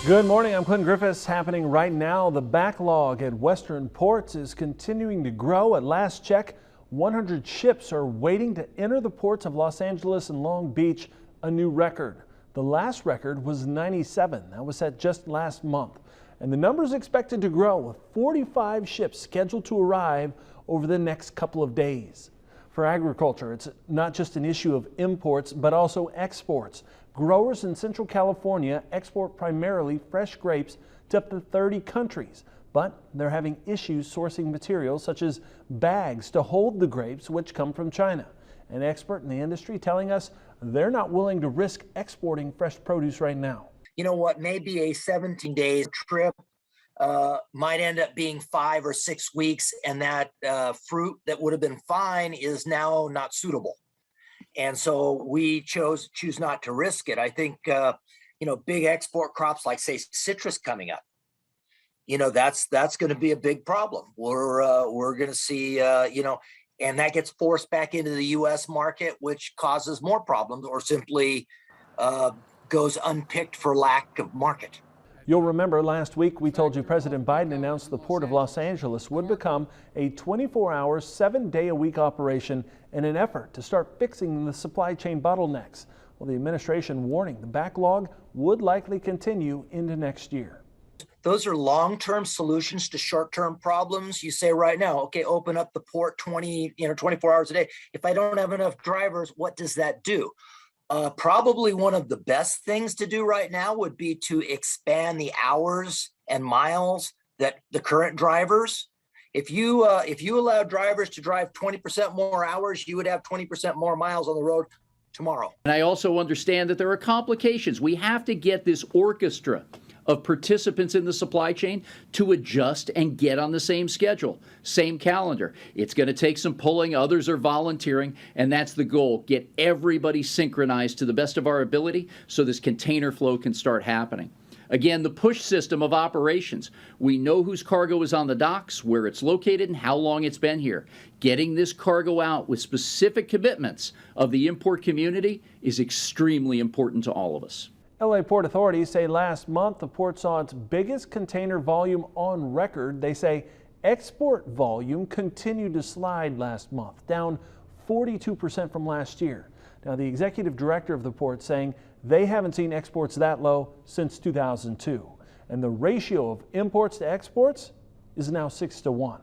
Good morning, I'm Clinton Griffiths. Happening right now, the backlog at Western ports is continuing to grow. At last check, 100 ships are waiting to enter the ports of Los Angeles and Long Beach, a new record. The last record was 97. That was set just last month. And the number is expected to grow with 45 ships scheduled to arrive over the next couple of days. For agriculture, it's not just an issue of imports, but also exports. Growers in Central California export primarily fresh grapes to up to 30 countries, but they're having issues sourcing materials such as bags to hold the grapes, which come from China. An expert in the industry telling us they're not willing to risk exporting fresh produce right now. You know what, maybe a 17-day trip might end up being 5 or 6 weeks, and that fruit that would have been fine is now not suitable. And so we choose not to risk it. I think, big export crops like, say, citrus coming up, that's going to be a big problem. We're going to see, and that gets forced back into the U.S. market, which causes more problems or simply goes unpicked for lack of market. You'll remember last week we told you President Biden announced the Port of Los Angeles would become a 24-hour, 7-day-a-week operation in an effort to start fixing the supply chain bottlenecks. Well, the administration warning the backlog would likely continue into next year. Those are long-term solutions to short-term problems. You say right now, okay, open up the port 24 hours a day. If I don't have enough drivers, what does that do? Probably one of the best things to do right now would be to expand the hours and miles that the current drivers. If you allow drivers to drive 20% more hours, you would have 20% more miles on the road tomorrow. And I also understand that there are complications. We have to get this orchestra of participants in the supply chain to adjust and get on the same schedule, same calendar. It's going to take some pulling, others are volunteering, and that's the goal. Get everybody synchronized to the best of our ability so this container flow can start happening. Again, the push system of operations. We know whose cargo is on the docks, where it's located, and how long it's been here. Getting this cargo out with specific commitments of the import community is extremely important to all of us. LA Port authorities say last month the port saw its biggest container volume on record. They say export volume continued to slide last month, down 42% from last year. Now, the executive director of the port saying they haven't seen exports that low since 2002. And the ratio of imports to exports is now 6-to-1.